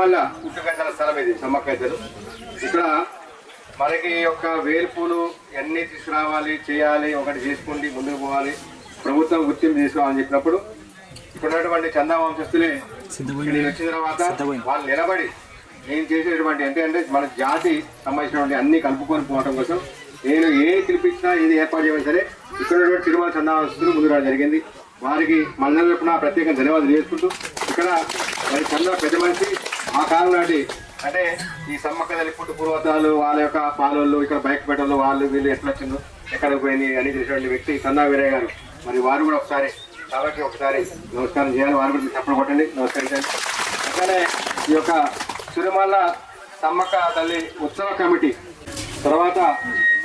సురమల్ల పుట్టుగంటల స్థలం ఇది సమ్మక్కైతలు. ఇక్కడ మనకి యొక్క వేల్పులు అన్నీ తీసుకురావాలి, చేయాలి, ఒకటి చేసుకుండి ముందుకు పోవాలి, ప్రభుత్వం గుర్తింపు తీసుకోవాలని చెప్పినప్పుడు ఇప్పుడున్నటువంటి చందా వంశస్థులే నేను వచ్చిన తర్వాత వాళ్ళు నిలబడి నేను చేసేటువంటి అంటే మన జాతి సంబంధించినటువంటి అన్ని కలుపుకొని పోవడం కోసం నేను పిలిపించినా ఏది ఏర్పాటు చేయడం సరే ఇక్కడ తిరుమల చందా వంశస్థులు ముందు రావడం జరిగింది. వారికి మళ్ళీ చెప్పిన ప్రత్యేక ధన్యవాదాలు చేసుకుంటూ ఇక్కడ మరి చందా పెద్ద మనిషి ఆ కాలం నాటి అంటే ఈ సమ్మక్క తల్లి పుట్టు పూర్వతాలు వాళ్ళ యొక్క పాలలు ఇక్కడ బైక్ పెట్టలు వాళ్ళు వీళ్ళు ఎట్లా వచ్చిందో ఎక్కడికి పోయింది అని తెలిసినటువంటి వ్యక్తి చందా వీరయ్య గారు. మరి వారు కూడా ఒకసారి కాబట్టి ఒకసారి నమస్కారం చేయాలి, వారు కూడా చెప్పడం కొట్టండి, నమస్కరించండి. అట్లనే ఈ యొక్క తిరుమల సమ్మక్క తల్లి ఉత్సవ కమిటీ తర్వాత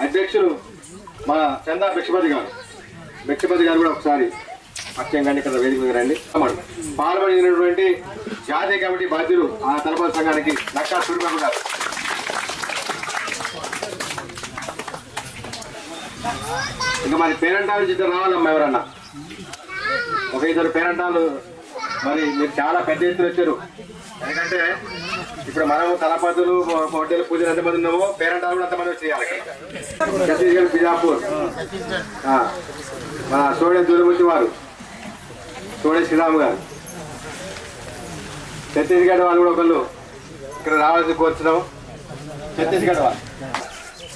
అధ్యక్షులు మన చందా భిక్షపతి గారు కూడా ఒకసారి అత్యంగా ఇక్కడ వేదిక మీద రండి. పాల్గొనినటువంటి జాతీయ కమిటీ బాధ్యులు ఆ తలపతి సంఘానికి నక్కా సూర్యబాబు గారు, ఇంకా మరి పేరెంటాలు ఇద్దరు రావాలమ్మా, ఎవరన్నా ఒక ఇద్దరు పేరెంటాలు. మరి మీరు చాలా పెద్ద ఎత్తున వచ్చారు, ఎందుకంటే ఇప్పుడు మనము తలపతులు హోటల్ పూజలు ఎంతమంది ఉన్నామో పేరెంటాలు కూడా అంతమంది వచ్చేయాలి. ఛత్తీస్గఢ్ బిజాపూర్ మన సోడే దూరముంచి వారు సోడే శ్రీరామ్ గారు, ఛత్తీస్గఢ్ వాళ్ళు కూడా ఒకళ్ళు ఇక్కడ రావాల్సి కోరుతున్నాం. ఛత్తీస్గఢ్ వాళ్ళు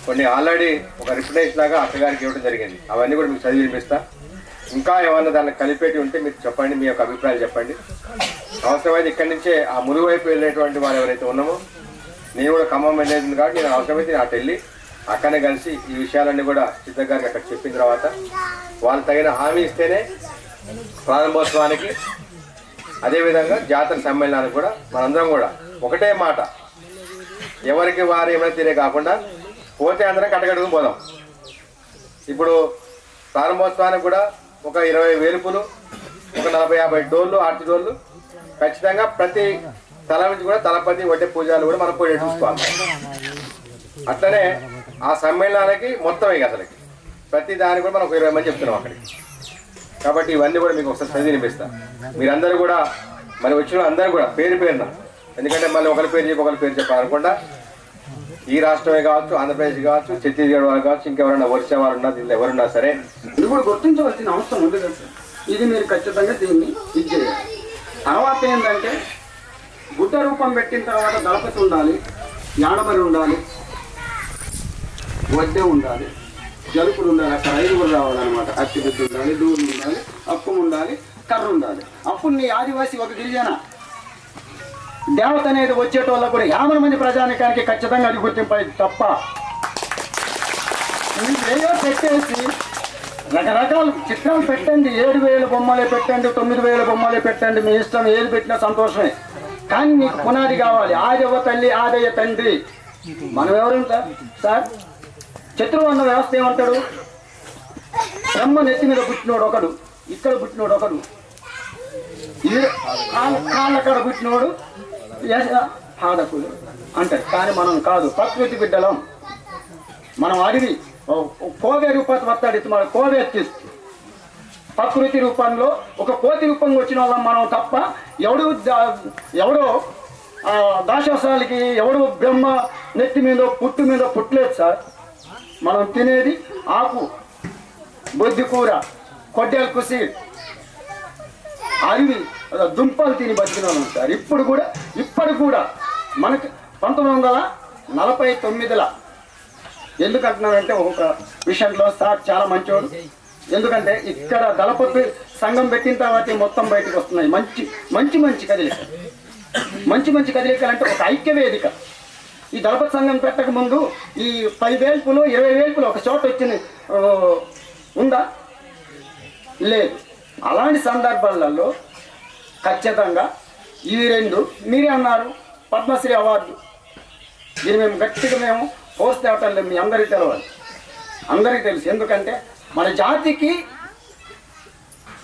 కొన్ని ఆల్రెడీ ఒక రిప్రజెంటేషన్ లాగా అత్తగారికి ఇవ్వడం జరిగింది, అవన్నీ కూడా మీకు చదివి వినిపిస్తా. ఇంకా ఏమన్నా దాన్ని కలిపేటి ఉంటే మీరు చెప్పండి, మీ యొక్క అభిప్రాయాలు చెప్పండి. అవసరమైతే ఇక్కడి నుంచే ఆ ములుగు వైపు వెళ్ళేటువంటి వారు ఎవరైతే ఉన్నామో నేను కూడా ఖమ్మం వెళ్ళేది కాబట్టి నేను అవసరమైతే అటు వెళ్ళి అక్కడనే కలిసి ఈ విషయాలన్నీ కూడా సిద్ధ గారికి అక్కడ చెప్పిన తర్వాత వాళ్ళు తగిన హామీ ఇస్తేనే ప్రారంభోత్సవానికి అదేవిధంగా జాతర సమ్మేళనానికి కూడా మనందరం కూడా ఒకటే మాట, ఎవరికి వారు ఏమైనా తీరే కాకుండా పోతే అందరం కట్టకట్టుకుని పోదాం. ఇప్పుడు ప్రారంభోత్సవానికి కూడా ఒక 20 వేలుపులు, ఒక 40-50 డోర్లు, ఆర్తి డోర్లు ఖచ్చితంగా ప్రతి తల నుంచి కూడా తలపతి వడ్డే పూజలు కూడా మనం పోయి చూసుకోవాలి. అట్లనే ఆ సమ్మేళనానికి మొత్తం ఇక అసలుకి ప్రతి దానికి కూడా మనం ఒక 20 మంది చెప్తున్నాం అక్కడికి. కాబట్టి ఇవన్నీ కూడా మీకు ఒకసారి చదివి వినిపిస్తాను. మీరందరూ కూడా మరి వచ్చిన అందరూ కూడా పేరు పేరున, ఎందుకంటే మళ్ళీ ఒకరి పేరు చెప్పాలనుకుంటా ఈ రాష్ట్రమే కావచ్చు, ఆంధ్రప్రదేశ్ కావచ్చు, ఛత్తీస్గఢ్ వాళ్ళు కావచ్చు, ఇంకెవరన్నా ఒరిస్సా వాళ్ళు ఉన్నా, దీంట్లో ఎవరున్నా సరే ఇది కూడా గుర్తించవలసిన అవసరం ఉంది కదా. ఇది మీరు ఖచ్చితంగా దీన్ని ఇచ్చేయాలి. తర్వాత ఏంటంటే గుడ్డ రూపం పెట్టిన తర్వాత దళపతి ఉండాలి, యాడమరి ఉండాలి, వడ్డే ఉండాలి, జలుపులు ఉండాలి, అక్కడ 5 రావాలన్నమాట. అత్తిబుద్ధి ఉండాలి, దూరం ఉండాలి, అప్పం ఉండాలి, కర్ర ఉండాలి. అప్పుడు నీ ఆదివాసి ఒక గిరిజన దేవత అనేది వచ్చేటోళ్ళ కూడా 50 మంది ప్రజానికానికి ఖచ్చితంగా అది గుర్తింపేది తప్ప ఏదో పెట్టేసి రకరకాల చిత్రాలు పెట్టండి. 7,000 బొమ్మలే పెట్టండి, 9,000 బొమ్మలే పెట్టండి, మీ ఇష్టం ఏది పెట్టినా సంతోషమే. కానీ నీకు పునాది కావాలి. ఆదవ తల్లి, ఆదయ తండ్రి. మనం ఎవరుంటారు సార్? చతుర్వర్ణ వ్యవస్థ ఏమంటాడు? బ్రహ్మ నెత్తి మీద పుట్టినోడు ఒకడు, ఇక్కడ పుట్టినోడు ఒకడు, కాళ్ళక్కడ పుట్టినోడు పాదకులు అంటారు. కానీ మనం కాదు, ప్రకృతి బిడ్డలం. మనం అడివి కోవే రూపాన్ని వస్తాడు, మన కోవే ప్రకృతి రూపంలో ఒక కోతి రూపంగా వచ్చిన వాళ్ళం మనం తప్ప ఎవడో దాశవసాలకి ఎవడో బ్రహ్మ నెత్తి మీద పుట్టు మీద పుట్టలేదు సార్. మనం తినేది ఆకు, బొద్ది కూర, కొడ్డేల కుసి, అరివి, దుంపలు తిని బతికిన వాళ్ళం సార్. ఇప్పుడు కూడా మనకి 1949లో ఎందుకంటున్నానంటే ఒక విషయంలో సార్ చాలా మంచోడు. ఎందుకంటే ఇక్కడ దళపతి సంఘం పెట్టిన తర్వాత మొత్తం బయటకు వస్తున్నాయి మంచి కదలికలు. మంచి కదలికలు అంటే ఒక ఐక్య వేదిక. ఈ దళపతి సంఘం పెట్టక ముందు ఈ 10 వేల్పులు 20 వేల్పులు ఒక చోట వచ్చింది ఉందా? లేదు. అలాంటి సందర్భాలలో ఖచ్చితంగా ఈ 2 మీరే అన్నారు పద్మశ్రీ అవార్డు, దీన్ని మేము గట్టిగా మేము పోస్ట్ అవటం లేదు. మీ అందరికీ తెలవాలి, అందరికీ తెలుసు. ఎందుకంటే మన జాతికి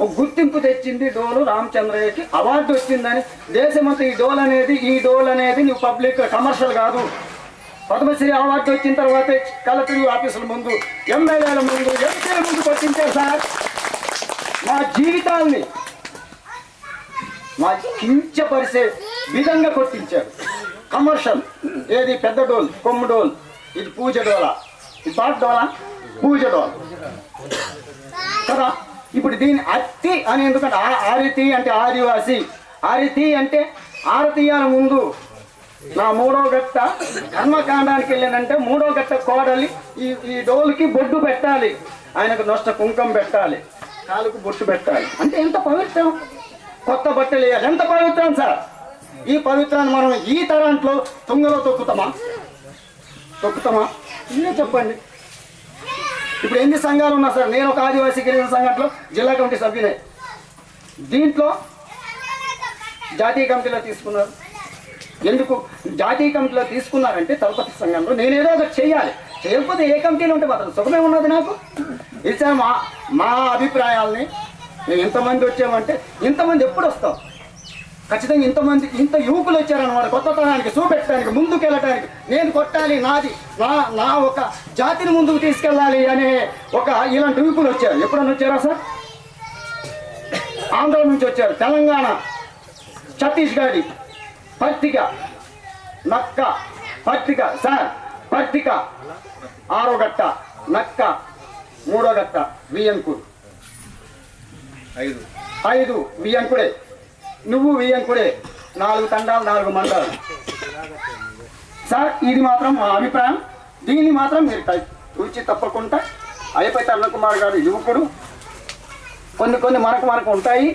ఒక గుర్తింపు తెచ్చింది డోలు రామచంద్రయ్యకి అవార్డు వచ్చిందని. దేశమంతా ఈ డోల్ అనేది నువ్వు పబ్లిక్ కమర్షియల్ కాదు. పద్మశ్రీ అవార్డు వచ్చిన తర్వాత కలెక్టర్ ఆఫీసుల ముందు, ఎమ్మెల్యేల ముందు, ఎంపీల ముందు కొట్టించారు సార్. మా జీవితాల్ని మా కించపరిచే విధంగా కొట్టించారు. కమర్షియల్. ఏది పెద్ద డోల్, కొమ్ము డోల్, ఇది పూజ డోల, ఇది పాట డోల, పూజ డోల కదా. ఇప్పుడు దీని అత్తి అని ఎందుకంటే ఆరితి అంటే ఆదివాసి, ఆరితి అంటే ఆరతీయాల ముందు నా 3వ గట్ట కర్మకాండానికి వెళ్ళానంటే 3వ గట్ట కోడలి ఈ డోలుకి బొడ్డు పెట్టాలి, ఆయనకు నొష్ట కుంకం పెట్టాలి, కాలుకు బొట్టు పెట్టాలి. అంటే ఎంత పవిత్రం, కొత్త బట్టలు వేయాలి, ఎంత పవిత్రం సార్. ఈ పవిత్రాన్ని మనం ఈ తరంట్లో తుంగలో తొక్కుతామా? మీరే చెప్పండి. ఇప్పుడు ఎన్ని సంఘాలు ఉన్నా సార్, నేను ఒక ఆదివాసీ గిరిజన సంఘంలో జిల్లా కమిటీ సభ్యునే. దీంట్లో జాతీయ కమిటీలో తీసుకున్నారు. ఎందుకు జాతీయ కమిటీలో తీసుకున్నారంటే తలపతి సంఘంలో నేనేదో ఒకటి చేయాలి, చేయకపోతే ఏ కమిటీలో ఉంటే మాత్రం సుఖమే ఉన్నది నాకు. ఇది సార్ మా అభిప్రాయాలని. మేము ఎంతమంది వచ్చామంటే ఇంతమంది ఎప్పుడు వస్తాం, ఖచ్చితంగా ఇంత యువకులు వచ్చారన్నమాట, కొత్త తరానికి చూపెట్టడానికి, ముందుకు వెళ్ళటానికి. నేను కొట్టాలి, నాది నా ఒక జాతిని ముందుకు తీసుకెళ్ళాలి అనే ఒక ఇలాంటి యువకులు వచ్చారు. ఎప్పుడన్నా వచ్చారా సార్? ఆంధ్ర నుంచి వచ్చారు, తెలంగాణ, ఛత్తీస్గఢ్, పత్రిక, నక్క, పత్రిక సార్, పత్రిక 6వ గట్ట, నక్క 3వ గట్ట, వియంకుడు 5 వియంకుడే, నువ్వు వియంకుడే, 4 తండాలు 4 మండలాలు సార్. ఇది మాత్రం మా అభిప్రాయం. దీన్ని మాత్రం మీరు చూచి తప్పకుండా. అయిపోతే అరుణకుమార్ గారు యువకుడు, కొన్ని మనకు ఉంటాయి,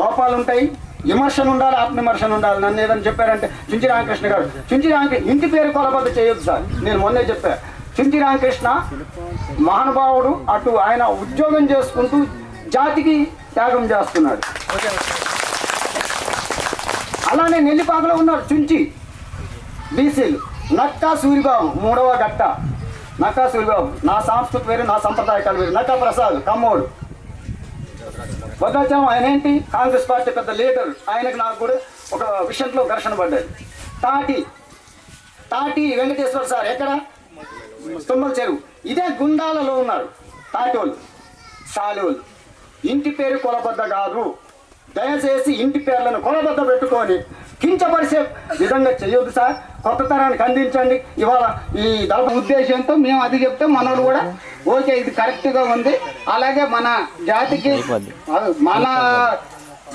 లోపాలు ఉంటాయి, విమర్శలు ఉండాలి, ఆత్మవిమర్శన ఉండాలి. నన్ను ఏదని చెప్పారంటే చుంచి రామకృష్ణ గారు, చుంచి రామకృష్ణ ఇంటి పేరు కొలబద్ద చేయొద్దు సార్. నేను మొన్నే చెప్పాను, చుంచి రామకృష్ణ మహానుభావుడు, అటు ఆయన ఉద్యోగం చేసుకుంటూ జాతికి త్యాగం చేస్తున్నాడు. అలానే నెల్లిపాకలో ఉన్నాడు చుంచి బీసీలు. నక్కా సూరిబాబు 3వ గట్ట, నక్కా సూరిబాబు నా సంస్కృతి వేరు, నా సంప్రదాయాలు వేరు. నక్కా ప్రసాద్ కమ్మోడు, భద్రాచలం ఆయన ఏంటి కాంగ్రెస్ పార్టీ పెద్ద లీడర్, ఆయనకు నాకు కూడా ఒక విషయంలో ఘర్షణ పడ్డది. తాటి వెంకటేశ్వర సార్ ఎక్కడ? తుమ్మల చెరువు. ఇదే గుండాలలో ఉన్నారు తాటోళ్ళు, సాలోళ్ళు. ఇంటి పేరు కొలబద్ద కాదు, దయచేసి ఇంటి పేర్లను కొలబద్ద పెట్టుకొని కించపరిచే విధంగా చేయొద్దు సార్. కొత్త తరానికి అందించండి. ఇవాళ ఈ దళ ఉద్దేశంతో మేము అది చెప్తే మనోడు కూడా ఓకే ఇది కరెక్ట్గా ఉంది. అలాగే మన జాతికి, మన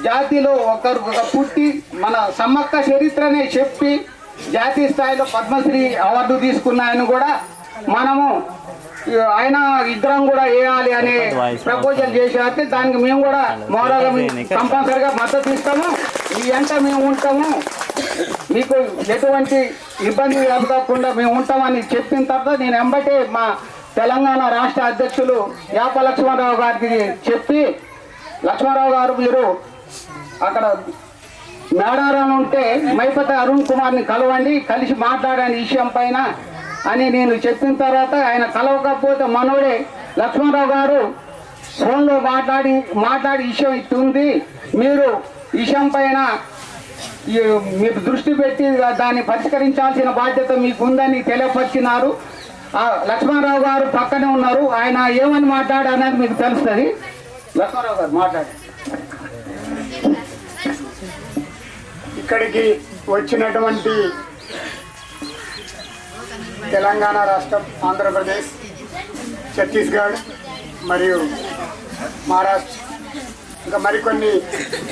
జాతిలో ఒకరు పుట్టి మన సమ్మక్క చరిత్రనే చెప్పి జాతీయ స్థాయిలో పద్మశ్రీ అవార్డు తీసుకున్న ఆయన కూడా మనము ఆయన విగ్రహం కూడా వేయాలి అనే ప్రపోజల్ చేసేస్తే దానికి మేము కూడా మోడల్ కంపల్సరిగా మద్దతు ఇస్తాము. ఈ వెంట మేము ఉంటాము, మీకు ఎటువంటి ఇబ్బంది కలగకుండా మేము ఉంటామని చెప్పిన తర్వాత నేను వెంబటే మా తెలంగాణ రాష్ట్ర అధ్యక్షులు యాప లక్ష్మణరావు గారికి చెప్పి, లక్ష్మణరావు గారు మీరు అక్కడ మేడారం ఉంటే మైపతి అరుణ్ కుమార్ని కలవండి, కలిసి మాట్లాడని విషయం పైన అని నేను చెప్పిన తర్వాత ఆయన కలవకపోతే మనోడే లక్ష్మణరావు గారు ఫోన్లో మాట్లాడి విషయం ఇస్తుంది, మీరు విషయం పైన మీరు దృష్టి పెట్టి దాన్ని పరిష్కరించాల్సిన బాధ్యత మీకు ఉందని తెలియపరిచినారు. లక్ష్మణరావు గారు పక్కనే ఉన్నారు, ఆయన ఏమని మాట్లాడారు అనేది మీకు తెలుస్తుంది. లక్ష్మణరావు గారు మాట్లాడారు. ఇక్కడికి వచ్చినటువంటి తెలంగాణ రాష్ట్రం, ఆంధ్రప్రదేశ్, ఛత్తీస్గఢ్ మరియు మహారాష్ట్ర ఇంకా మరికొన్ని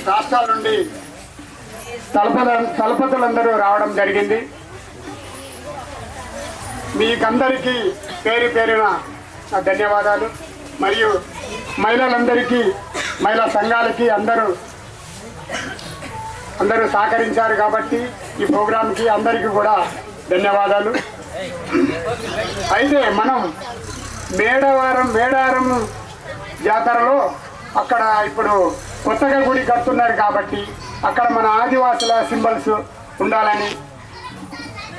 రాష్ట్రాల నుండి తలపతులందరూ రావడం జరిగింది. మీకందరికీ పేరు పేరున ధన్యవాదాలు. మరియు మహిళలందరికీ, మహిళా సంఘాలకి అందరూ సహకరించారు కాబట్టి ఈ ప్రోగ్రాంకి అందరికీ కూడా ధన్యవాదాలు. అయితే మనం మేడారం జాతరలో అక్కడ ఇప్పుడు కొత్తగా గుడి కడుతున్నారు కాబట్టి అక్కడ మన ఆదివాసుల సింబల్స్ ఉండాలని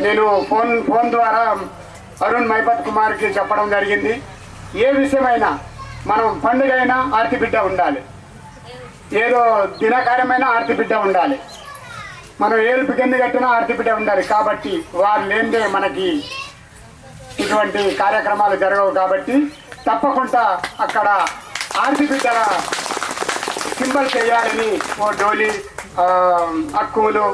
నేను ఫోన్ ద్వారా అరుణ్ మైపత్ కుమార్కి చెప్పడం జరిగింది. ఏ విషయమైనా మనం పండుగ అయినా ఆర్తి బిడ్డ ఉండాలి, ఏదో దినకార్యమైన ఆర్తి బిడ్డ ఉండాలి, మనం ఏలుపు కింద కట్టినా ఆర్తి బిడ్డ ఉండాలి. కాబట్టి వారు లేనిదే మనకి ఇటువంటి కార్యక్రమాలు జరగవు. కాబట్టి తప్పకుండా అక్కడ ఆర్తి బిడ్డల సింబల్ చేయాలని ఓ డోలి, అక్కులు,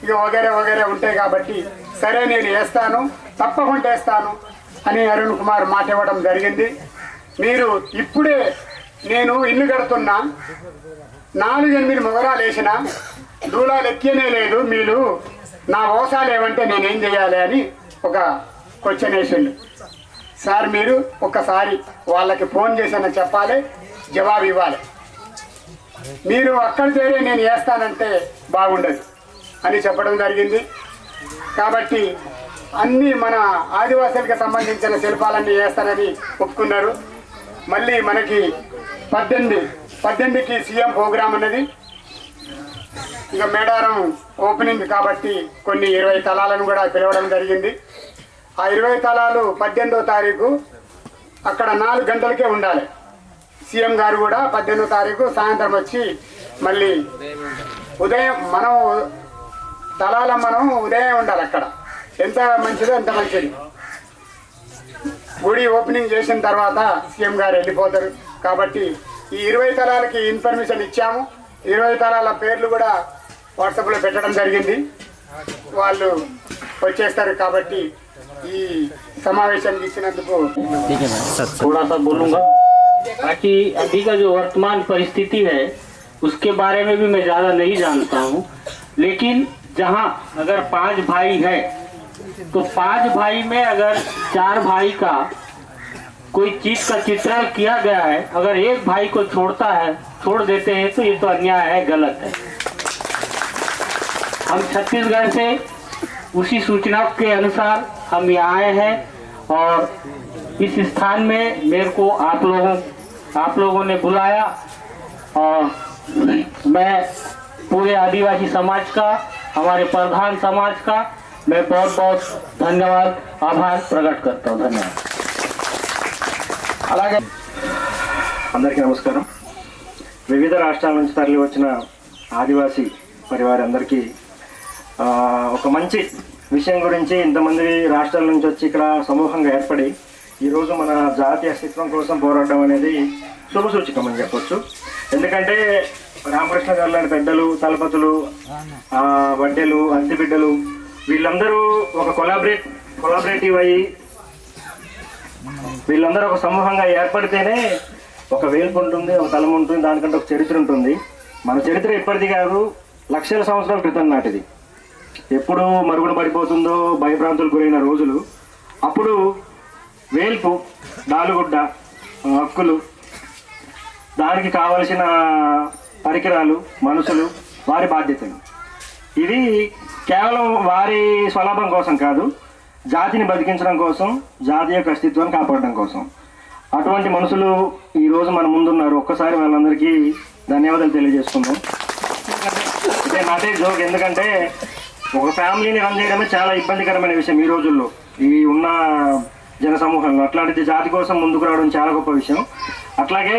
ఇక వగేరే వగేరే ఉంటాయి కాబట్టి సరే నేను వేస్తాను, తప్పకుండా వేస్తాను అని అరుణ్ కుమార్ మాట ఇవ్వడం జరిగింది. మీరు ఇప్పుడే నేను ఇల్లు కడుతున్నా 4-8 మొగరాలు వేసిన దూలాలు ఎక్కేనే లేదు, మీరు నా ఓసాలు ఏమంటే నేనేం చేయాలి అని ఒక క్వశ్చన్ వేసిండు. సార్ మీరు ఒక్కసారి వాళ్ళకి ఫోన్ చేసిన చెప్పాలి, జవాబు ఇవ్వాలి. మీరు అక్కడ చేరే నేను వేస్తానంటే బాగుండదు అని చెప్పడం జరిగింది. కాబట్టి అన్నీ మన ఆదివాసులకు సంబంధించిన శిల్పాలన్నీ వేస్తారని ఒప్పుకున్నారు. మళ్ళీ మనకి 18కి సీఎం ప్రోగ్రాం అన్నది. ఇక మేడారం ఓపెనింగ్ కాబట్టి కొన్ని 20 తలాలను కూడా పిలవడం జరిగింది. ఆ 20 తలాలు 18వ తారీఖు అక్కడ 4 గంటలకే ఉండాలి. సీఎం గారు కూడా 18వ తారీఖు సాయంత్రం వచ్చి మళ్ళీ ఉదయం మనం ఉదయం ఉండాలి అక్కడ. ఎంత మంచిదో అంత మంచిది. గుడి ఓపెనింగ్ చేసిన తర్వాత సీఎం గారు వెళ్ళిపోతారు. కాబట్టి ఈ 20 తలాలకి ఇన్ఫర్మేషన్ ఇచ్చాము. 20 తలాల పేర్లు కూడా వాట్సాప్లో పెట్టడం జరిగింది. వాళ్ళు వచ్చేస్తారు. కాబట్టి ఈ సమావేశానికి ఇచ్చినందుకు थोड़ा सा बोलूँगा ताकि अभी का जो वर्तमान परिस्थिति है उसके बारे में भी मैं ज़्यादा नहीं जानता हूँ, लेकिन जहाँ अगर 5 भाई है तो 5 भाई में अगर 4 भाई का कोई चीज़ का चित्रण किया गया है, अगर एक भाई को छोड़ देते हैं तो ये तो अन्याय है, गलत है। हम छत्तीसगढ़ से उसी सूचना के अनुसार हम यहाँ आए हैं और इस स्थान में मेरे को आप लोगों ने बुलाया और मैं पूरे आदिवासी समाज का, हमारे प्रधान समाज का मैं बहुत बहुत धन्यवाद, आभार प्रकट करता हूँ। धन्यवाद। అలాగే అందరికీ నమస్కారం. వివిధ రాష్ట్రాల నుంచి తరలి వచ్చిన ఆదివాసీ పరివారందరికీ ఒక మంచి విషయం గురించి ఇంతమంది రాష్ట్రాల నుంచి వచ్చి ఇక్కడ సమూహంగా ఏర్పడి ఈరోజు మన జాతి అస్తిత్వం కోసం పోరాడడం అనేది శుభసూచకం అని చెప్పొచ్చు. ఎందుకంటే రామకృష్ణ గారు లాంటి పెద్దలు, తలపతులు, వడ్డెలు, అంతిబిడ్డలు వీళ్ళందరూ ఒక కొలాబరేటివ్ అయ్యి వీళ్ళందరూ ఒక సమూహంగా ఏర్పడితేనే ఒక వేల్పు ఉంటుంది, ఒక తలం ఉంటుంది, దానికంటే ఒక చరిత్ర ఉంటుంది. మన చరిత్ర ఇప్పటిది కాదు, లక్షల సంవత్సరాల క్రితం నాటిది. ఎప్పుడు మరుగున పడిపోతుందో భయభ్రాంతులకు గురైన రోజులు. అప్పుడు వేల్పు, నాలుగుడ్డ, హక్కులు, దానికి కావలసిన పరికరాలు, మనుషులు, వారి బాధ్యతలు. ఇది కేవలం వారి స్వలాభం కోసం కాదు, జాతిని బతికించడం కోసం, జాతి యొక్క అస్తిత్వాన్ని కాపాడడం కోసం. అటువంటి మనుషులు ఈరోజు మన ముందున్నారు. ఒక్కసారి వాళ్ళందరికీ ధన్యవాదాలు తెలియజేసుకుందాం. ఇదే నాటే జోక్. ఎందుకంటే ఒక ఫ్యామిలీని రన్ చేయడమే చాలా ఇబ్బందికరమైన విషయం ఈ రోజుల్లో, ఈ ఉన్న జన సమూహంలో. అట్లాంటిది జాతి కోసం ముందుకు రావడం చాలా గొప్ప విషయం. అట్లాగే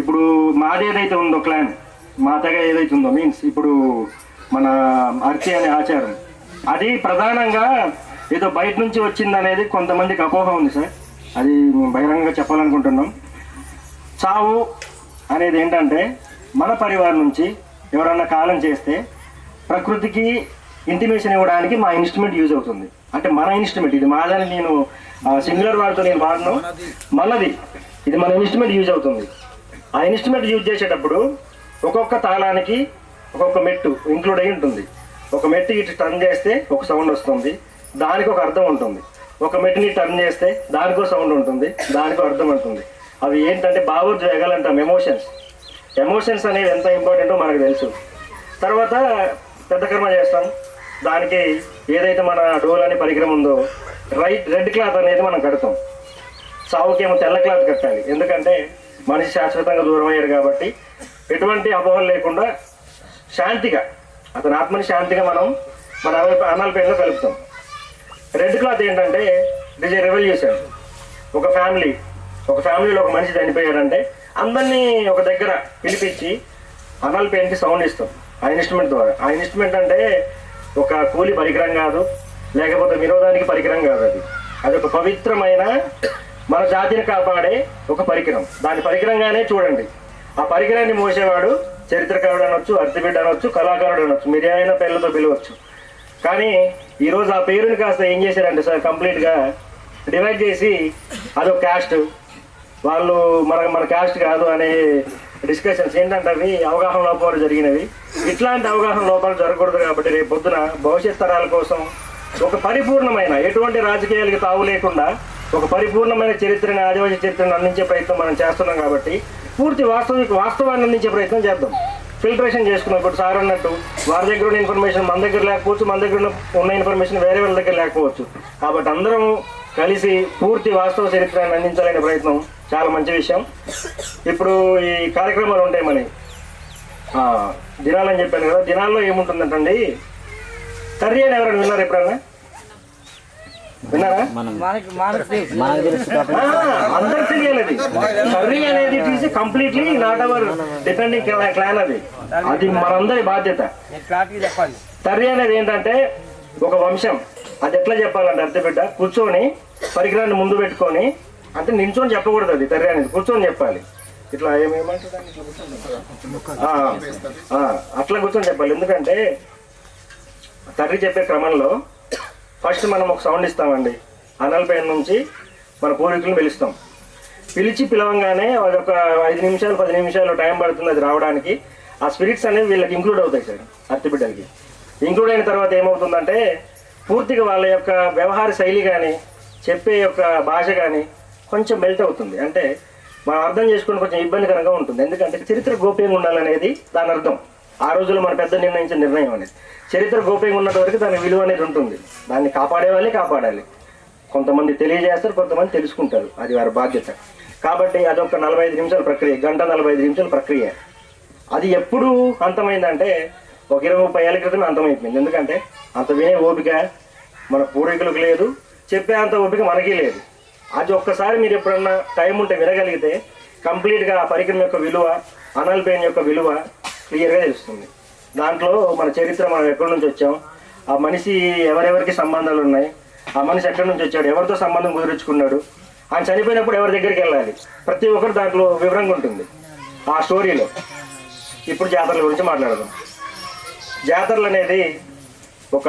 ఇప్పుడు మాది ఏదైతే ఉందో క్లాన్, మా తెగ ఏదైతే ఉందో, మీన్స్ ఇప్పుడు మన అర్చి అనే ఆచారం, అది ప్రధానంగా ఏదో బయట నుంచి వచ్చింది అనేది కొంతమందికి అపోహ ఉంది సార్. అది బహిరంగంగా చెప్పాలనుకుంటున్నాం. చావు అనేది ఏంటంటే మన పరివారం నుంచి ఎవరన్నా కాలం చేస్తే ప్రకృతికి ఇంటిమేషన్ ఇవ్వడానికి మా ఇన్స్ట్రుమెంట్ యూజ్ అవుతుంది. అంటే మన ఇన్స్ట్రుమెంట్ ఇది, మాదని నేను సింగులర్ వాడితో నేను వాడను, మనది, ఇది మన ఇన్స్ట్రుమెంట్ యూజ్ అవుతుంది. ఆ ఇన్స్ట్రుమెంట్ యూజ్ చేసేటప్పుడు ఒక్కొక్క తాళానికి ఒక్కొక్క మెట్టు ఇంక్లూడ్ అయి ఉంటుంది. ఒక మెట్టు ఇటు టర్న్ చేస్తే ఒక సౌండ్ వస్తుంది, దానికి ఒక అర్థం ఉంటుంది. ఒక మెట్టుని టర్న్ చేస్తే దానికో సౌండ్ ఉంటుంది, దానికో అర్థం ఉంటుంది. అవి ఏంటంటే భావోద్వేగాలు అంటాం, ఎమోషన్స్ అనేవి ఎంత ఇంపార్టెంటో మనకు తెలుసు. తర్వాత పెద్ద కర్మ చేస్తాం. దానికి ఏదైతే మన డోల్ అనే పరికరం ఉందో రెడ్ క్లాత్ అనేది మనం కడతాం. సావుకేమో తెల్ల క్లాత్ కట్టాలి. ఎందుకంటే మనిషి శాశ్వతంగా దూరం అయ్యాడు కాబట్టి ఎటువంటి అపోహలు లేకుండా శాంతిగా, అతని ఆత్మని శాంతిగా మనం మన అనాల పేరులో కలుపుతాం. రెడ్ క్లాత్ ఏంటంటే ఇట్ ఈజ్ ఏ రెవల్యూషన్. ఒక ఫ్యామిలీలో ఒక మనిషి చనిపోయాడంటే అందరినీ ఒక దగ్గర పిలిపించి అనాల పేరుకి సౌండ్ ఇస్తాం ఆ ఇన్స్ట్రుమెంట్ ద్వారా. ఆ ఇన్స్ట్రుమెంట్ అంటే ఒక కూలి పరికరం కాదు, లేకపోతే వినోదానికి పరికరం కాదు. అది ఒక పవిత్రమైన మన జాతిని కాపాడే ఒక పరికరం. దాని పరికరంగానే చూడండి. ఆ పరికరాన్ని మోసేవాడు చరిత్రకారుడు అనొచ్చు, అర్తిబిడ్డ అనొచ్చు, కళాకారుడు అనొచ్చు, మీరు ఏమైనా పేర్లతో పిలవచ్చు. కానీ ఈరోజు ఆ పేరుని కాస్త ఏం చేశారంటే సార్ కంప్లీట్గా డివైడ్ చేసి అదొక క్యాస్ట్, వాళ్ళు మన క్యాస్ట్ కాదు అనే డిస్కషన్స్ ఏంటంటే అవి అవగాహన లోపాలు జరిగినవి. ఇట్లాంటి అవగాహన లోపాలు జరగకూడదు కాబట్టి రేపు పొద్దున భవిష్యత్ తరాల కోసం ఒక పరిపూర్ణమైన ఎటువంటి రాజకీయాలకి తావు లేకుండా ఒక పరిపూర్ణమైన చరిత్రని, ఆదివాసీ చరిత్రను అందించే ప్రయత్నం మనం చేస్తున్నాం కాబట్టి పూర్తి వాస్తవాన్ని అందించే ప్రయత్నం చేద్దాం. ఫిల్టరేషన్ చేసుకున్నాం. ఇప్పుడు సార్ అన్నట్టు వారి దగ్గర ఉన్న ఇన్ఫర్మేషన్ మన దగ్గర లేకపోవచ్చు, మన దగ్గర ఉన్న ఇన్ఫర్మేషన్ వేరే వాళ్ళ దగ్గర లేకపోవచ్చు. కాబట్టి అందరం కలిసి పూర్తి వాస్తవ చరిత్రను అందించాలనే ప్రయత్నం చాలా మంచి విషయం. ఇప్పుడు ఈ కార్యక్రమాలు ఉంటాయి మన దినాలని చెప్పాను కదా, దినాల్లో ఏముంటుందంటండి, కర్రీ అని ఎవరైనా విన్నారు ఎప్పుడన్నా? విన్నారా? అందరికి తెలియాలి. కర్రీ అనేది తీసి completely not our depending clan, అది మనందరి బాధ్యత. కర్రీ అనేది ఏంటంటే ఒక వంశం. అది ఎట్లా చెప్పాలంటే అర్థబిడ్డ కూర్చొని పరికరాన్ని ముందు పెట్టుకొని, అంటే నించొని చెప్పకూడదు, అది కర్రీ అనేది కూర్చొని చెప్పాలి. ఇట్లా ఏమేమంటారు అట్లా కూర్చొని చెప్పాలి. ఎందుకంటే కర్రీ చెప్పే క్రమంలో ఫస్ట్ మనం ఒక సౌండ్ ఇస్తామండి. అనల్ పైన నుంచి మన పూర్వీకులను పిలుస్తాం. పిలవంగానే అది ఒక 5 నిమిషాలు 10 నిమిషాలు టైం పడుతుంది అది రావడానికి. ఆ స్పిరిట్స్ అనేవి వీళ్ళకి ఇంక్లూడ్ అవుతాయి సార్, అత్తిబిడ్డలకి. ఇంక్లూడ్ అయిన తర్వాత ఏమవుతుందంటే పూర్తిగా వాళ్ళ యొక్క వ్యవహార శైలి కానీ చెప్పే యొక్క భాష కానీ కొంచెం మెల్ట్ అవుతుంది. అంటే మనం అర్థం చేసుకుని కొంచెం ఇబ్బందికరంగా ఉంటుంది. ఎందుకంటే చరిత్ర గోప్యంగా ఉండాలనేది దాని అర్థం. ఆ రోజుల్లో మన పెద్ద నిర్ణయించిన నిర్ణయం అనేది. చరిత్ర గోప్యంగా ఉన్నంత వరకు దాని విలువ అనేది ఉంటుంది. దాన్ని కాపాడాలి. కొంతమంది తెలియజేస్తారు, కొంతమంది తెలుసుకుంటారు, అది వారి బాధ్యత. కాబట్టి అదొక 45 నిమిషాల ప్రక్రియ, గంట 45 నిమిషాల ప్రక్రియ. అది ఎప్పుడు అంతమైందంటే ఒక 20-30 ఏళ్ళ క్రితమే అంతమైపోయింది. ఎందుకంటే అంత వినే ఓపిక మన పూర్వీకులకు లేదు, చెప్పే అంత ఓపిక మనకి లేదు. అది ఒక్కసారి మీరు ఎప్పుడన్నా టైం ఉంటే వినగలిగితే కంప్లీట్గా ఆ పరికరం యొక్క విలువ, అనల్ పెయిన్ యొక్క విలువ క్లియర్గా తెలుస్తుంది. దాంట్లో మన చరిత్ర, మనం ఎక్కడి నుంచి వచ్చాం, ఆ మనిషి ఎవరెవరికి సంబంధాలు ఉన్నాయి, ఆ మనిషి ఎక్కడి నుంచి వచ్చాడు, ఎవరితో సంబంధం కుదుర్చుకున్నాడు, ఆయన చనిపోయినప్పుడు ఎవరి దగ్గరికి వెళ్ళాలి, ప్రతి ఒక్కరు దాంట్లో వివరంగా ఉంటుంది ఆ స్టోరీలో. ఇప్పుడు జాతరల గురించి మాట్లాడదాం. జాతరలు అనేది ఒక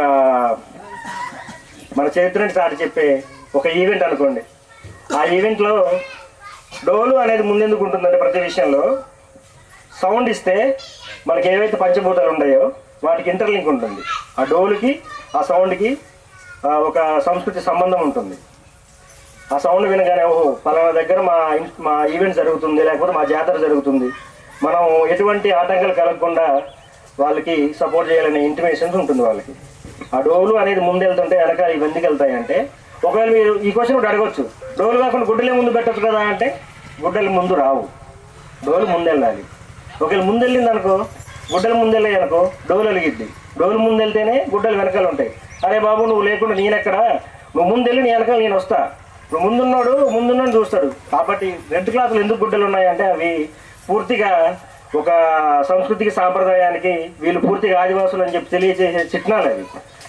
మన చరిత్రని చాటి చెప్పే ఒక ఈవెంట్ అనుకోండి. ఆ ఈవెంట్లో డోలు అనేది ముందెందుకు ఉంటుందంటే ప్రతి విషయంలో సౌండ్ ఇస్తే మనకి ఏవైతే పంచభూతాలు ఉన్నాయో వాటికి ఇంటర్లింక్ ఉంటుంది. ఆ డోలుకి ఆ సౌండ్కి ఒక సంస్కృతి సంబంధం ఉంటుంది. ఆ సౌండ్ వినగానే ఓహో పలానా దగ్గర మా ఈవెంట్ జరుగుతుంది, లేకపోతే మా జాతర జరుగుతుంది, మనం ఎటువంటి ఆటంకాలు కలగకుండా వాళ్ళకి సపోర్ట్ చేయాలనే ఇంటిమేషన్స్ ఉంటుంది వాళ్ళకి. ఆ డోలు అనేది ముందు వెళ్తుంటే వెనకాల ఇవన్నీ వెళ్తాయి. అంటే ఒకవేళ మీరు ఈ క్వశ్చన్ కూడా అడగచ్చు, డోలు కాకుండా గుడ్డలే ముందు పెట్టచ్చు కదా అంటే గుడ్డలు ముందు రావు, డోలు ముందు వెళ్ళాలి. ఒకవేళ ముందు వెళ్ళింది అనుకో, గుడ్డలు ముందు వెళ్ళాయి అనుకో డోలు వెలిగిద్ది. డోలు ముందు వెళ్తేనే గుడ్డలు వెనకాల ఉంటాయి. అరే బాబు నువ్వు లేకుండా నేనెక్కడ, నువ్వు ముందు వెళ్ళి నీ వెనకాల నేను వస్తా, నువ్వు ముందున్నాడు చూస్తాడు. కాబట్టి రెడ్ క్లాత్లు ఎందుకు గుడ్డలు ఉన్నాయంటే అవి పూర్తిగా ఒక సంస్కృతికి సాంప్రదాయానికి వీళ్ళు పూర్తిగా ఆదివాసులు అని చెప్పి తెలియజేసే చిట్నాలు అవి.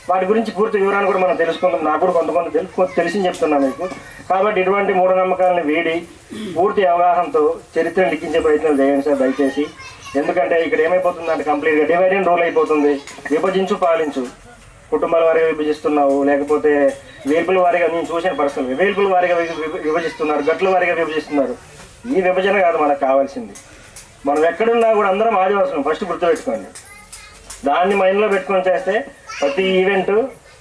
వాటి గురించి పూర్తి వివరాన్ని కూడా మనం తెలుసుకుందాం. నాకు కూడా కొంత తెలిసి చెప్తున్నాను మీకు. కాబట్టి ఇటువంటి మూఢనమ్మకాలను వీడి పూర్తి అవగాహనతో చరిత్రను లిఖించే ప్రయత్నం చేయండి సార్ దయచేసి. ఎందుకంటే ఇక్కడ ఏమైపోతుందంటే కంప్లీట్గా డివైడ్ అండ్ రూల్ అయిపోతుంది. విభజించు పాలించు, కుటుంబాల వారిగా విభజిస్తున్నావు, లేకపోతే వేల్పుల వారిగా, నేను చూసిన పర్సనల్ వేల్పుల వారిగా విభజిస్తున్నారు, గట్ల వారిగా విభజిస్తున్నారు. ఈ విభజన కాదు మనకు కావాల్సింది. మనం ఎక్కడున్నా కూడా అందరం ఆదివాసులం ఫస్ట్ గుర్తుపెట్టుకోండి. దాన్ని మైండ్లో పెట్టుకొని చేస్తే ప్రతి ఈవెంట్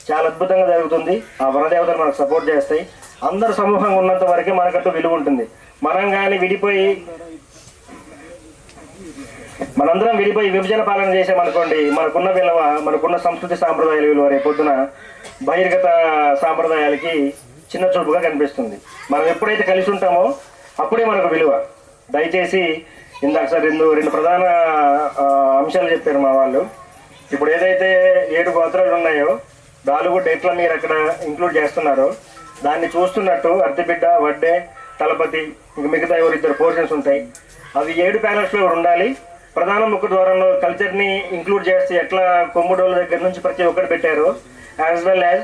చాలా అద్భుతంగా జరుగుతుంది. ఆ వనదేవతలు మనకు సపోర్ట్ చేస్తాయి. అందరు సమూహంగా ఉన్నంత వరకే మనకంటూ విలువ ఉంటుంది. మనందరం విడిపోయి విభజన పాలన చేసామనుకోండి, మనకున్న విలువ, మనకున్న సంస్కృతి సాంప్రదాయాల విలువ రేపొద్దున బహిర్గత సాంప్రదాయాలకి చిన్న చూపుగా కనిపిస్తుంది. మనం ఎప్పుడైతే కలిసి ఉంటామో అప్పుడే మనకు విలువ. దయచేసి ఇందాక సార్ రెండు ప్రధాన అంశాలు చెప్పారు మా వాళ్ళు. ఇప్పుడు ఏదైతే 7 గోత్రాలు ఉన్నాయో దాలుగుడ్డ ఎట్లా మీరు అక్కడ ఇంక్లూడ్ చేస్తున్నారో దాన్ని చూస్తున్నట్టు అర్తిబిడ్డ, వడ్డే, తలపతి, ఇంక మిగతా 2 పోర్షన్స్ ఉంటాయి. అవి 7 ప్యానల్స్లో ఉండాలి. ప్రధాన ముఖ ద్వారంలో కల్చర్ని ఇంక్లూడ్ చేస్తే ఎట్లా కొమ్ముడోళ్ళ దగ్గర నుంచి ప్రతి ఒక్కటి పెట్టారో యాజ్ వెల్ యాజ్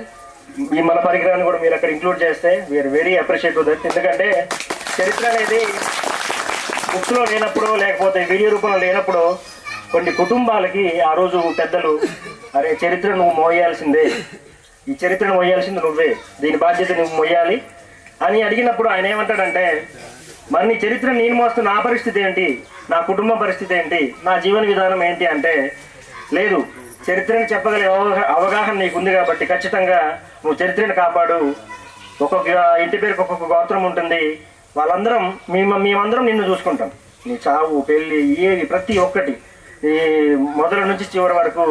ఈ మన పరికరాన్ని కూడా మీరు అక్కడ ఇంక్లూడ్ చేస్తే వీఆర్ వెరీ అప్రిషియేటివ్ దట్. ఎందుకంటే చరిత్ర అనేది బుక్స్లో లేనప్పుడు, లేకపోతే వీడియో రూపంలో లేనప్పుడు కొన్ని కుటుంబాలకి ఆ రోజు పెద్దలు అరే చరిత్ర నువ్వు మోయాల్సిందే, ఈ చరిత్రను మోయాల్సింది నువ్వే, దీని బాధ్యత నువ్వు మోయాలి అని అడిగినప్పుడు ఆయన ఏమంటాడంటే, మరి నీ చరిత్ర నేను మోస్తూ నా పరిస్థితి ఏంటి, నా కుటుంబం పరిస్థితి ఏంటి, నా జీవన విధానం ఏంటి అంటే, లేదు చరిత్రని చెప్పగల అవగాహన నీకుంది కాబట్టి ఖచ్చితంగా నువ్వు చరిత్రను కాపాడు. ఒక్కొక్క ఇంటి పేరుకి ఒక్కొక్క గోత్రం ఉంటుంది, వాళ్ళందరం మేమందరం నిన్ను చూసుకుంటాం. నీ చావు పెళ్ళి ఏది ప్రతి ఒక్కటి ఈ మొదల నుంచి చివరి వరకు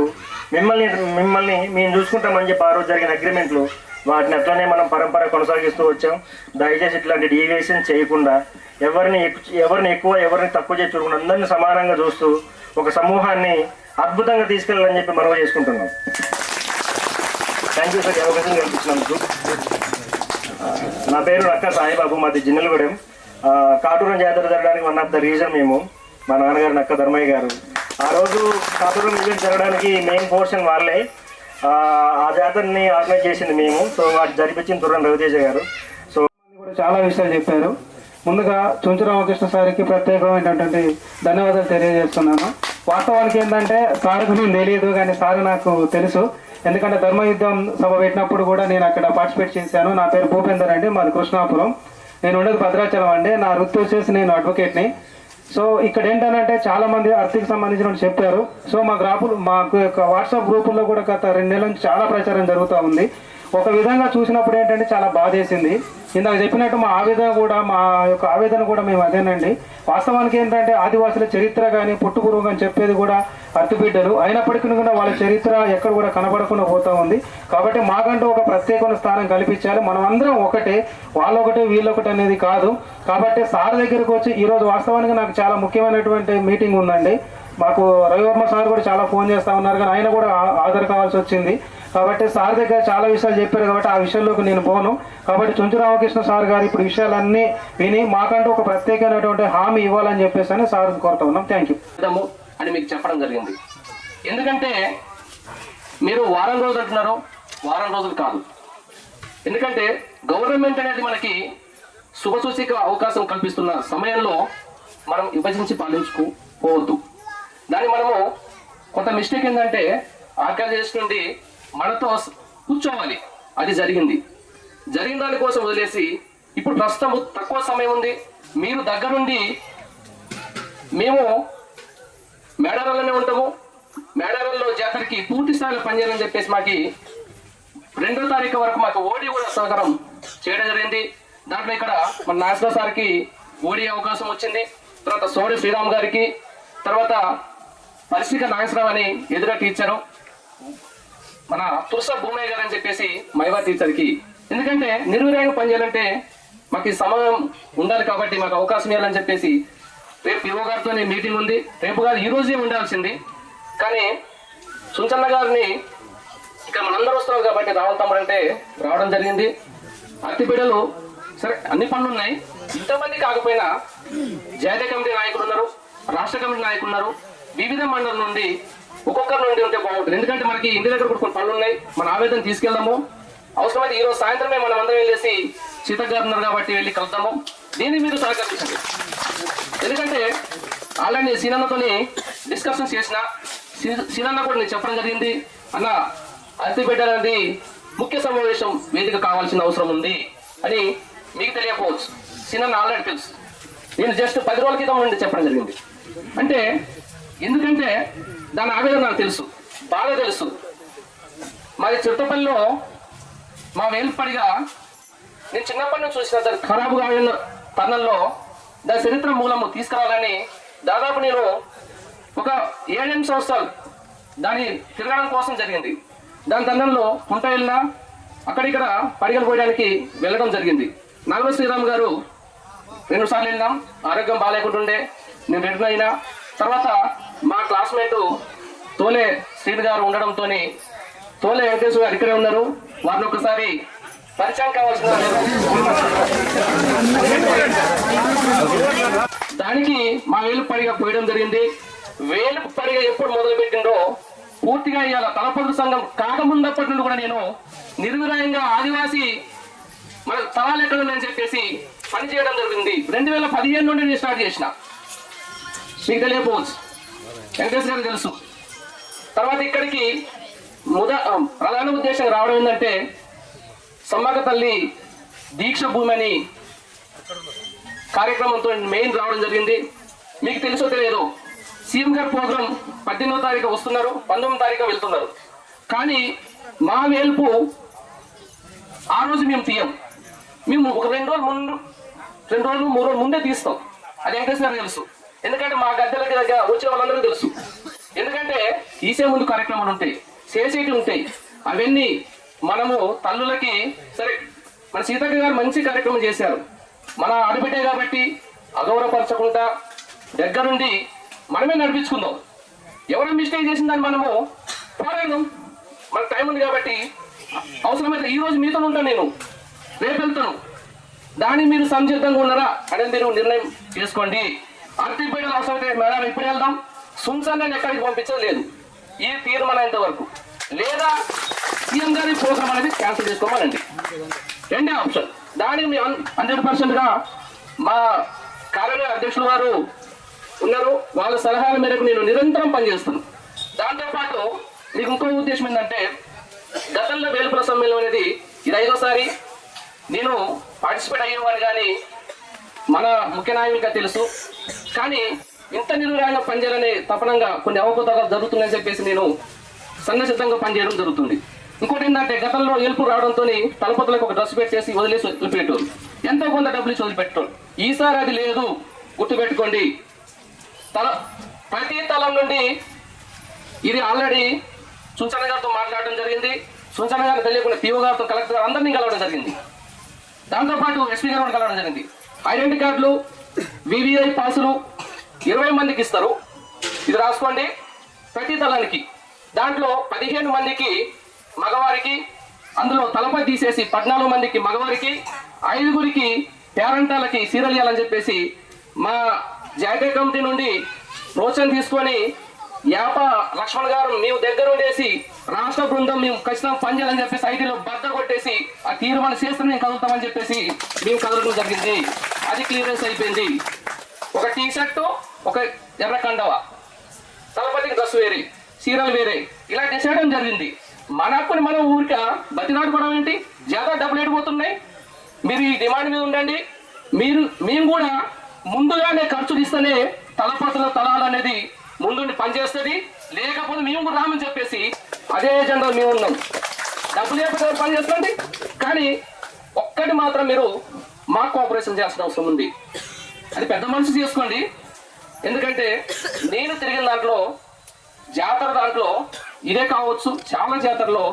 మిమ్మల్ని మేము చూసుకుంటామని చెప్పి ఆ రోజు జరిగిన అగ్రిమెంట్లు వాటిని అట్లనే మనం పరంపర కొనసాగిస్తూ వచ్చాం. దయచేసి ఇట్లాంటి డీవియేషన్ చేయకుండా ఎవరిని ఎక్కువ ఎవరిని తక్కువ చేసి చూడకుండా అందరినీ సమానంగా చూస్తూ ఒక సమూహాన్ని అద్భుతంగా తీసుకెళ్ళాలని చెప్పి మనవి చేసుకుంటున్నాం. థ్యాంక్ యూ సార్, అవకాశం కల్పించినందుకు. నా పేరు నక్క సాయిబాబు, మాది జిన్నెలగూడెం. కాటూరం జాతర జరగడానికి వన్ ఆఫ్ ద రీజన్ మేము, మా నాన్నగారు నక్క ధర్మయ్య గారు. ఆ రోజు కాటూరం ఈవెంట్ జరగడానికి మెయిన్ పోర్షన్ వాళ్ళే, ఆ జాతరని ఆర్గనైజ్ చేసింది మేము. సో వాటి జరిపించింది తుర్రం రవితేజ గారు. సో కూడా చాలా విషయాలు చెప్పారు. ముందుగా చుంచు రామకృష్ణ సార్కి ప్రత్యేకమైనటువంటి ధన్యవాదాలు తెలియజేస్తున్నాను. వాస్తవానికి ఏంటంటే సార్కు నేను తెలియదు, కానీ సార్ నాకు తెలుసు. ఎందుకంటే ధర్మయుద్ధం సభ పెట్టినప్పుడు కూడా నేను అక్కడ పార్టిసిపేట్ చేశాను. నా పేరు భూపేందర్ అండి, మాది కృష్ణాపురం. నేను ఉండేది భద్రాచలం అండి. నా వృత్తి వచ్చేసి నేను అడ్వకేట్ని. సో ఇక్కడ ఏంటంటే చాలా మంది ఆర్థిక సంబంధించిన చెప్పారు. సో మాకు యొక్క వాట్సాప్ గ్రూపుల్లో కూడా గత 2 నెలల నుంచి చాలా ప్రచారం జరుగుతూ ఉంది. ఒక విధంగా చూసినప్పుడు ఏంటంటే చాలా బాధేసింది. ఇందాక చెప్పినట్టు మా యొక్క ఆవేదన కూడా మేము అదేనండి. వాస్తవానికి ఏంటంటే ఆదివాసుల చరిత్ర కానీ పుట్టుపూర్వం కానీ చెప్పేది కూడా అర్ధబిడ్డలు అయినప్పటికీ కూడా వాళ్ళ చరిత్ర ఎక్కడ కూడా కనబడకుండా పోతూ ఉంది. కాబట్టి మాకంటూ ఒక ప్రత్యేకమైన స్థానం కల్పించాలి. మనం అందరం ఒకటే, వాళ్ళొకటే వీళ్ళొకటి అనేది కాదు. కాబట్టి సార్ దగ్గరకు వచ్చి ఈరోజు వాస్తవానికి నాకు చాలా ముఖ్యమైనటువంటి మీటింగ్ ఉందండి. మాకు రవివర్మ సార్ కూడా చాలా ఫోన్ చేస్తూ ఉన్నారు, కానీ ఆయన కూడా హాజరు కావాల్సి వచ్చింది. కాబట్టి సార్ దగ్గర చాలా విషయాలు చెప్పారు కాబట్టి ఆ విషయంలోకి నేను పోను. కాబట్టి చుంచు రామకృష్ణ సార్ గారు ఇప్పుడు విషయాలన్నీ విని మాకంటూ ఒక ప్రత్యేకమైనటువంటి హామీ ఇవ్వాలని చెప్పేసి అని సార్ కోరుతా ఉన్నాం. థ్యాంక్ యూ అని మీకు చెప్పడం జరిగింది. ఎందుకంటే మీరు వారం రోజులు అంటున్నారు, వారం రోజులు కాదు. ఎందుకంటే గవర్నమెంట్ అనేది మనకి శుభసూచిక అవకాశం కల్పిస్తున్న సమయంలో మనం విభజించి పాలించుకోవద్దు. దాన్ని మనము కొంత మిస్టేక్ ఏంటంటే ఆర్గనైజేషన్ నుండి మనతో కూర్చోవాలి. అది జరిగిన దానికోసం వదిలేసి ఇప్పుడు ప్రస్తుతం తక్కువ సమయం ఉంది, మీరు దగ్గరుండి మేము మేడారంలోనే ఉంటాము, మేడారంలో జాతరకి పూర్తి స్థాయిలో పనిచేయాలని చెప్పేసి మాకు 2వ తారీఖు వరకు మాకు ఓడి కూడా సహకారం చేయడం జరిగింది. దాంట్లో ఇక్కడ మన నాగేశ్వర సార్కి ఓడి అవకాశం వచ్చింది, తర్వాత సోడి శ్రీరామ్ గారికి, తర్వాత పరిశీక నాగేశ్వరరావు అని ఎదుర టీచరు, మన తులస భూమయ్య గారు అని చెప్పేసి మైవా టీచర్కి. ఎందుకంటే నిర్విరాయంగా పనిచేయాలంటే మాకు సమయం ఉండాలి కాబట్టి మాకు అవకాశం ఇవ్వాలని చెప్పేసి రేపు పిఓ గారితో మీటింగ్ ఉంది. రేపు గారు ఈ రోజే ఉండాల్సింది, కానీ సుంచన్న గారిని ఇక్కడ మనందరూ వస్తున్నాం కాబట్టి రావాలి తమ్ముడు అంటే రావడం జరిగింది. అతిబిడ్డలు సరే అన్ని పనులు ఉన్నాయి, ఇంతమంది కాకపోయినా జాతీయ కమిటీ నాయకులు ఉన్నారు, రాష్ట్ర కమిటీ నాయకులు ఉన్నారు, వివిధ మండలం నుండి ఒక్కొక్కరి నుండి ఉంటే బాగుంటుంది. ఎందుకంటే మనకి ఇంటి దగ్గర కూడా కొన్ని పనులు ఉన్నాయి, మన ఆవేదన తీసుకెళ్దాము. అవసరమైతే ఈరోజు సాయంత్రమే మనం అందరం వెళ్ళేసి సీతక్ గారు ఉన్నారు కాబట్టి వెళ్ళి కలుద్దాము. దీన్ని మీరు సహకరించండి. ఎందుకంటే ఆల్రెడీ సీనన్నతోని డిస్కషన్ చేసిన సీనన్న కూడా నేను చెప్పడం జరిగింది, అన్న అతిబిడ్డ అనేది ముఖ్య సమావేశం వేదిక కావాల్సిన అవసరం ఉంది అని మీకు తెలియకపోవచ్చు. సీనన్న ఆల్రెడీ తెలుసు, నేను జస్ట్ 10 రోజుల క్రితం నుండి చెప్పడం జరిగింది. అంటే ఎందుకంటే దాని ఆవేదన నాకు తెలుసు, బాగా తెలుసు. మాది చిరుతపల్లిలో మా వేలుపడిగా నేను చిన్నప్పటి నుంచి చూసిన దాని ఖరాబు కావిన తరుణంలో దాని చరిత్ర మూలము తీసుకురావాలని దాదాపు నేను ఒక 7-8 సంవత్సరాలు దాన్ని తిరగడం కోసం జరిగింది. దాని తరుణంలో కుంట వెళ్ళినా అక్కడిక్కడ పడిగలు పోయడానికి వెళ్ళడం జరిగింది. నాగవ శ్రీరామ్ గారు 2 సార్లు వెళ్ళినాం, ఆరోగ్యం బాగాలేకుంటుండే నేను రిటర్న్ అయినా. తర్వాత మా క్లాస్మేటు తోలే శ్రీని గారు ఉండడంతో తోలే వెంకటేశ్వర గారు ఇక్కడే ఉన్నారు, వారిని ఒకసారి పరిచయం కావాల్సిన దానికి మా వేలుపడిగా పోయడం జరిగింది. వేలుపడిగా ఎప్పుడు మొదలు పెట్టిందో పూర్తిగా ఇవాళ తలపండు సంఘం కాకముందప్పటి నుండి కూడా నేను నిర్విరాయంగా ఆదివాసీ మన సవాలు ఎక్కడ ఉందని చెప్పేసి పనిచేయడం జరిగింది. 2015 నుండి నేను స్టార్ట్ చేసిన, మీకు తెలియకపోవచ్చు. వెంకటేశ్వర గారికి తెలుసు. తర్వాత ఇక్కడికి ప్రధాన ఉద్దేశం రావడం ఏంటంటే సమ్మక్క తల్లి దీక్ష భూమి అని కార్యక్రమంతో మెయిన్ రావడం జరిగింది. మీకు తెలుసో తెలియదు, సీఎం గారు ప్రోగ్రాం 18వ తారీఖు వస్తున్నారు, 19వ తారీఖు వెళ్తున్నారు. కానీ మా వేల్పు ఆ రోజు మేము తీయం. మేము ఒక 2 రోజులు 3 రోజులు ముందే తీస్తాం. అది వెంకటేశ్వర తెలుసు. ఎందుకంటే మా గద్దెలకి దగ్గర వచ్చే వాళ్ళందరూ తెలుసు. ఎందుకంటే తీసే ముందు కార్యక్రమాలు ఉంటాయి, చేసేటి ఉంటాయి. అవన్నీ మనము తల్లులకి సరే, మన సీతక్క గారు మంచి కార్యక్రమం చేశారు. మన ఆడబిడ్డే కాబట్టి అగౌరవపరచకుండా దగ్గరుండి మనమే నడిపించుకుందాం. ఎవరైనా మిస్టేక్ చేసిన దాన్ని మనము పోరాడదాం. మనకు టైం ఉంది కాబట్టి అవసరమైతే ఈ రోజు మీతో ఉంటాను, నేను రేపు వెళ్తాను. దాన్ని మీరు సంసిద్ధంగా ఉన్నారా అనేది మీరు నిర్ణయం చేసుకోండి. అర్తిపేటలు అవసరమైతే మేడం ఇప్పుడు వెళ్దాం, సుంచాన్ని ఎక్కడికి పంపించడం లేదు ఈ తీర్మానం ఇంతవరకు. లేదా సీఎం గారి ప్రోగ్రాం అనేది క్యాన్సిల్ చేసుకోవాలండి. రెండే ఆప్షన్. దానికి మేము 100%గా మా కార్యాలయ అధ్యక్షులు వారు ఉన్నారు, వాళ్ళ సలహాల మేరకు నేను నిరంతరం పనిచేస్తాను. దాంతోపాటు మీకు ఇంకో ఉద్దేశం ఏంటంటే, గతంలో వేలుపుల సమ్మేళనం అనేది ఇది 5వసారి నేను పార్టిసిపేట్ అయ్యేవారు. కానీ మన ముఖ్య నాయకులుగా తెలుసు, కానీ ఇంత నిర్వహణగా పనిచేయాలనే తపనంగా కొన్ని అవకతవకలు జరుగుతున్నాయని చెప్పేసి నేను సంఘసిద్ధంగా పనిచేయడం జరుగుతుంది. ఇంకోటి ఏంటంటే, గతంలో ఏల్పు రావడంతో తలపతులకు ఒక డ్రెస్ పెట్టేసి వదిలేసి వదిలిపెట్టారు, ఎంతో కొంత డబ్బులు ఇచ్చి వదిలిపెట్టారు. ఈసారి అది లేదు, గుర్తుపెట్టుకోండి. ప్రతి తలం నుండి ఇది ఆల్రెడీ సుంచన గారితో మాట్లాడడం జరిగింది. సుంచన గారు తెలియకుండా పిఓ గారితో, కలెక్టర్ గారు అందరినీ కలవడం జరిగింది. దాంతోపాటు ఎస్పీ గారు కూడా కలవడం జరిగింది. ఐడెంటిటీ కార్డులు, వివిఐ పాసులు 20 మందికి ఇస్తారు. ఇది రాసుకోండి ప్రతి తలానికి. దాంట్లో 15 మందికి మగవారికి, అందులో తలపై తీసేసి 14 మందికి మగవారికి, 5గురికి పేరంటాలకి సీరియల్ ఇవ్వాలని చెప్పేసి మా జాతీయ కమిటీ నుండి ప్రోత్సాహం తీసుకొని యాప లక్ష్మణ్ గారు మేము దగ్గర ఉండేసి రాష్ట్ర బృందం మేము ఖచ్చితంగా పనిచేయాలని చెప్పేసి ఐటీలో బద్ద కొట్టేసి ఆ తీర్మానం చేస్తే మేము కదులుతామని చెప్పేసి మేము కదలడం జరిగింది. అది క్లియరెన్స్ అయిపోయింది. ఒక టీ షర్టు, ఒక ఎర్ర కండవ, తలపతికి డ్రెస్ వేరే, సీరియల్ వేరే, ఇలా చేయడం జరిగింది. మన హక్కుని మనం ఊరిక బతినాడుకోవడం ఏంటి? జాతర డబ్బులు ఎడిపోతున్నాయి. మీరు ఈ డిమాండ్ మీద ఉండండి. మేము కూడా ముందుగానే ఖర్చులు ఇస్తేనే తలపతుల తలాలు అనేది ముందుండి పనిచేస్తుంది. లేకపోతే మేము కూడా రామని చెప్పేసి అదే ఎజెండా మేము ఉన్నాం. డబ్బులు లేకపోతే పని చేస్తుంది. కానీ ఒక్కటి మాత్రం మీరు మాకు కోఆపరేషన్ చేయాల్సిన అవసరం ఉంది. అది పెద్ద మనసు చేసుకోండి. ఎందుకంటే నేను తిరిగిన దాంట్లో జాతర దాంట్లో ఇదే కావచ్చు, చాలా జాతరలో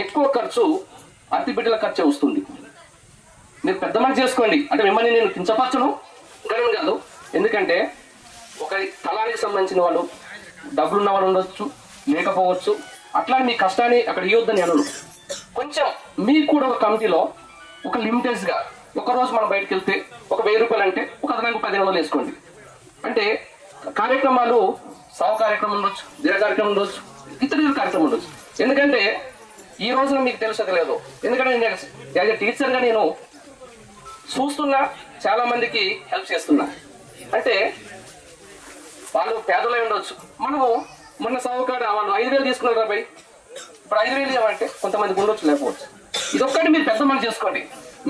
ఎక్కువ ఖర్చు అతిబిడ్డల ఖర్చే వస్తుంది. మీరు పెద్ద మనసు చేసుకోండి. అంటే మిమ్మల్ని నేను కించపరచను, గర్వం కాదు. ఎందుకంటే ఒక తలానికి సంబంధించిన వాళ్ళు డబ్బులు ఉన్న వాళ్ళు ఉండొచ్చు, లేకపోవచ్చు. అట్లా మీ కష్టాన్ని అక్కడ ఇవ్వద్దని అనను. కొంచెం మీకు కూడా ఒక కమిటీలో ఒక లిమిటెడ్గా ఒకరోజు మనం బయటకు వెళ్తే ఒక 1000 రూపాయలు అంటే ఒక అదనంగా 1500 వేసుకోండి. అంటే కార్యక్రమాలు సవ కార్యక్రమం ఉండొచ్చు, దీర్ఘ కార్యక్రమం ఉండొచ్చు, ఇతర కార్యక్రమం ఉండొచ్చు. ఎందుకంటే ఈ రోజున మీకు తెలుసో లేదు. ఎందుకంటే నేను యాజ్ ఎ టీచర్గా నేను చూస్తున్నా, చాలా మందికి హెల్ప్ చేస్తున్నా. అంటే వాళ్ళు పేదలై ఉండొచ్చు. మనము మొన్న సౌకర్య వాళ్ళు 5000 తీసుకున్నారు రాబాయి, ఇప్పుడు 5000 ఇవ్వాలంటే కొంతమందికి ఉండొచ్చు, లేకపోవచ్చు. ఇదొక్కటి మీరు పెద్ద మనసు చేసుకోండి.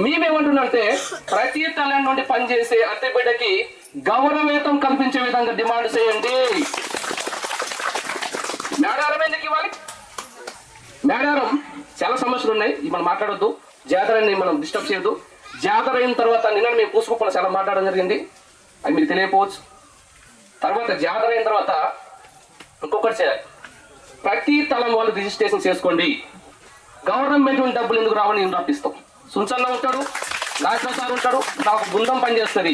మేమేమంటున్నాంటే ప్రతి తలం నుండి పనిచేసే అత్తే బిడ్డకి గౌరవవేతం కల్పించే విధంగా డిమాండ్ చేయండి. మేడారం ఎందుకు ఇవ్వాలి? మేడారం చాలా సమస్యలు ఉన్నాయి, మనం మాట్లాడొద్దు. జాతరని మనం డిస్టర్బ్ చేయొద్దు. జాతర అయిన తర్వాత నిన్న మేము పూసుకున్న చాలా మాట్లాడడం జరిగింది, అది మీకు తెలియకపోవచ్చు. తర్వాత జాతర అయిన తర్వాత ఇంకొకటి చేయాలి. ప్రతి తలం వాళ్ళు రిజిస్ట్రేషన్ చేసుకోండి. గవర్నమెంట్ డబ్బులు ఎందుకు రావని నేను రప్పిస్తాం. సుంచన్న ఉంటాడు, నాగేశ్వర సార్ ఉంటాడు, నాకు బృందం పనిచేస్తుంది.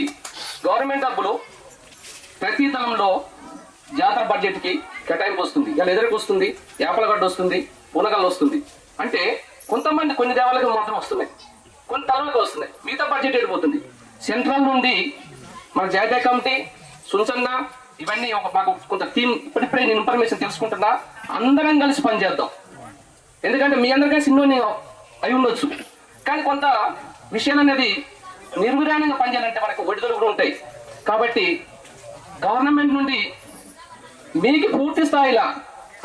గవర్నమెంట్ డబ్బులు ప్రతి తలంలో జాతర బడ్జెట్కి కేటాయింపు వస్తుంది. ఇలా ఎదురుకు వస్తుంది, యాపలగడ్డ వస్తుంది, పునగల్ వస్తుంది. అంటే కొంతమంది కొన్ని దేవాలయాలకు మాత్రం వస్తున్నాయి, కొన్ని తలలకు వస్తున్నాయి. మిగతా బడ్జెట్ వెళ్ళిపోతుంది. సెంట్రల్ నుండి మన జాతీయ కమిటీ, సుంచన్న, ఇవన్నీ మాకు కొంత టీం ఇప్పుడిప్పుడే నేను ఇన్ఫర్మేషన్ తెలుసుకుంటున్నా. అందరం కలిసి పనిచేద్దాం. ఎందుకంటే మీ అందరికీ సిన్నోని అయి ఉండొచ్చు, కానీ కొంత విషయాలు అనేది నిర్విరాణంగా పనిచేయాలంటే మనకు ఒడిదులు కూడా ఉంటాయి. కాబట్టి గవర్నమెంట్ నుండి మీకు పూర్తి స్థాయిలో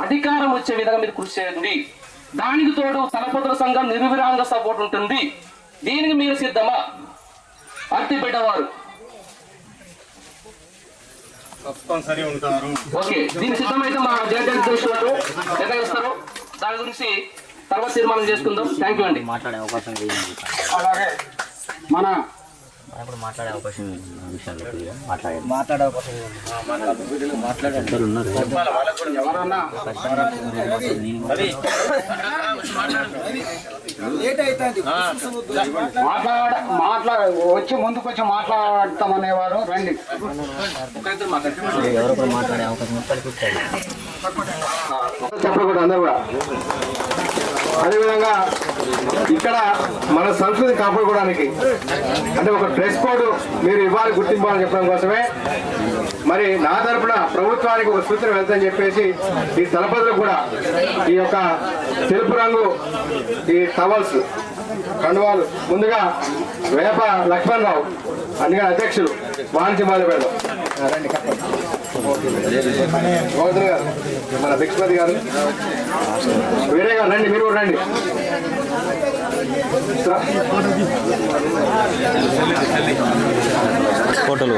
అధికారం వచ్చే విధంగా మీరు కృషి చేయండి. దానికి తోడు తలపతుల సంఘం నిర్విరాంగ సపోర్ట్ ఉంటుంది. దీనికి మీరు సిద్ధమా? అర్తి బిడ్డవారు ఓకే, దీనికి సిద్ధమైతే మా జయజగదీశ్వరు నిర్ణయిస్తారు. దాని గురించి తర్వాత తీర్మానం చేసుకుందాం. థ్యాంక్ యూ అండి. మాట్లాడే అవకాశం అలాగే మన మాట్లాడే అవకాశం ఎవరన్నా వచ్చి ముందుకు వచ్చి మాట్లాడతామనేవారు రండి. ఎవరొకరు మాట్లాడే అవకాశం చెప్పకూడదు అందరూ కూడా. అదేవిధంగా ఇక్కడ మన సంస్కృతి కాపాడుకోవడానికి అంటే ఒక డ్రెస్ కోడ్ మీరు ఇవ్వాలి, గుర్తింపాలని చెప్పడం కోసమే మరి నా తరపున ప్రభుత్వానికి ఒక సూచన వెళ్తామని చెప్పేసి ఈ దళపతులకు కూడా ఈ యొక్క తెలుపు రంగు ఈ టవల్స్ కండువాలు ముందుగా వేప లక్ష్మణరావు అందుకని అధ్యక్షులు వాణిజ్య మాధవ్ గోవర్ధన్ గారు, మన భిక్షపతి గారు, వీరే గారు రండి, మీరు కూడా రండి. ఫోటోలు